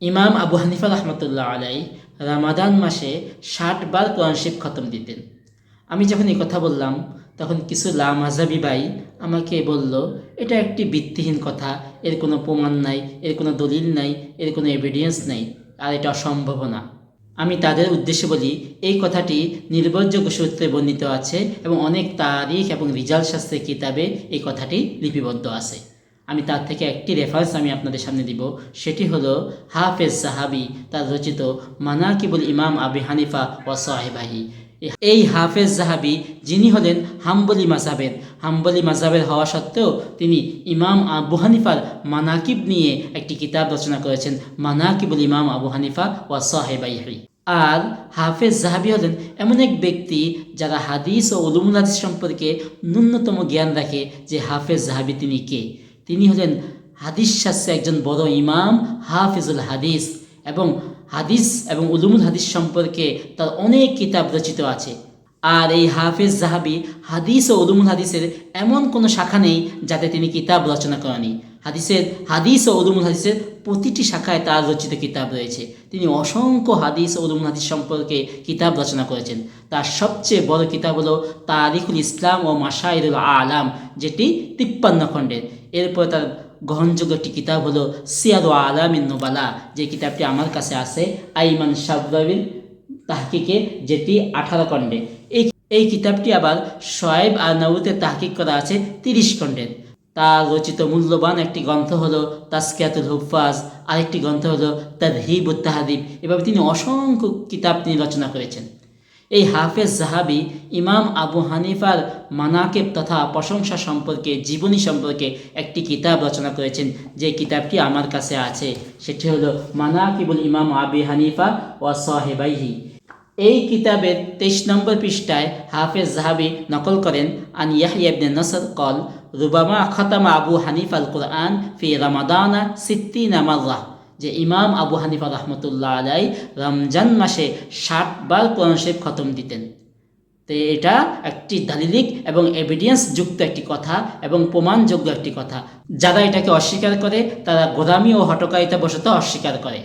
ইমাম আবু হানিফা রহমতুল্লাহ আলাই রামাদান মাসে ৬০ বার কোরআন শরীফ খতম দিতেন। আমি যখন এই কথা বললাম তখন কিছু লামাজাবি ভাই আমাকে বলল, এটা একটি ভিত্তিহীন কথা, এর কোনো প্রমাণ নাই, এর কোনো দলিল নাই, এর কোনো এভিডেন্স নাই, আর এটা অসম্ভব না। আমি তাদের উদ্দেশ্যে বলি, এই কথাটি নির্ভরযোগ্য সূত্রে বর্ণিত আছে এবং অনেক তারিখ এবং রিজাল শাস্ত্রের কিতাবে এই কথাটি লিপিবদ্ধ আছে। আমি তার থেকে একটি রেফারেন্স আমি আপনাদের সামনে দিব, সেটি হলো হাফেজ সাহাবি তার রচিত মানাকিবুল ইমাম আবি হানিফা ও সাহেবাহি। এই হাফেজ জাহাবি যিনি হলেন হাম্বলি মাযহাবের হওয়া সত্ত্বেও তিনি ইমাম আবু হানিফার মানাকিব নিয়ে একটি কিতাব রচনা করেছেন, মানাকিবুল ইমাম আবু হানিফা ও সাহেবাহি। আর হাফেজ জাহাবি হলেন এমন এক ব্যক্তি যারা হাদিস ও উলুমুল হাদিস সম্পর্কে ন্যূনতম জ্ঞান রাখে যে হাফেজ জাহাবি তিনি কে। তিনি হলেন হাদিস শাস্ত্রে একজন বড় ইমাম, হাফিজুল হাদিস, এবং হাদিস এবং উলুমুল হাদিস সম্পর্কে তার অনেক কিতাব রচিত আছে। আর এই হাফেজ জাহাবি হাদিস ও উলুমুল হাদিসের এমন কোনো শাখা নেই যাতে তিনি কিতাব রচনা করেনি। হাদিস ও উলুমুল হাদিসের প্রতিটি শাখায় তার রচিত কিতাব রয়েছে। তিনি অসংখ্য হাদিস ও উলুমুল হাদিস সম্পর্কে কিতাব রচনা করেছেন। তার সবচেয়ে বড় কিতাব হলো তারিখুল ইসলাম ও মাশাইরুল আলাম, যেটি 53 খণ্ডের। এরপর তার গ্রহণযোগ্য একটি কিতাব হলো সিয়ারু আলামিন নুবালা, যে কিতাবটি আমার কাছে আছে আইমান শাবরাবির তাহকিকে, যেটি 18 খণ্ডে। এই কিতাবটি আবার শোয়েব আরনাউতে তাহকিক করা আছে 30 খণ্ডের। তার রচিত মূল্যবান একটি গ্রন্থ হলো তাজকিয়াতুল হুফাজ, আরেকটি গ্রন্থ হলো তাদহিবুত তাহদিব। এভাবে তিনি অসংখ্য কিতাব তিনি রচনা করেছেন। এই হাফেজ জাহাবি ইমাম আবু হানিফার মানাকিব তথা প্রশংসা সম্পর্কে, জীবনী সম্পর্কে একটি কিতাব রচনা করেছেন, যে কিতাবটি আমার কাছে আছে। সেটি হলো মানাকিবুল ইমাম আবি হানিফা ওয়া সাহেবাইহি। এই কিতাবের 23 নম্বর পৃষ্ঠায় হাফেজ জাহাবি নকল করেন, আন ইয়াহইয়া ইবনে নসর কল রুবামা খতামা আবু হানিফা আল কুরআন ফি রামাদানা 60 মাররা, যে ইমাম আবু হানিফা রহমতুল্লাহ আলাই রমজান মাসে 60 বার কোরআন শরীফ খতম দিতেন। তো এটা একটি দালিলিক এবং এভিডেন্স যুক্ত একটি কথা এবং প্রমাণযোগ্য একটি কথা। যারা এটাকে অস্বীকার করে তারা গোলামি ও হটকারিতা বশত অস্বীকার করে।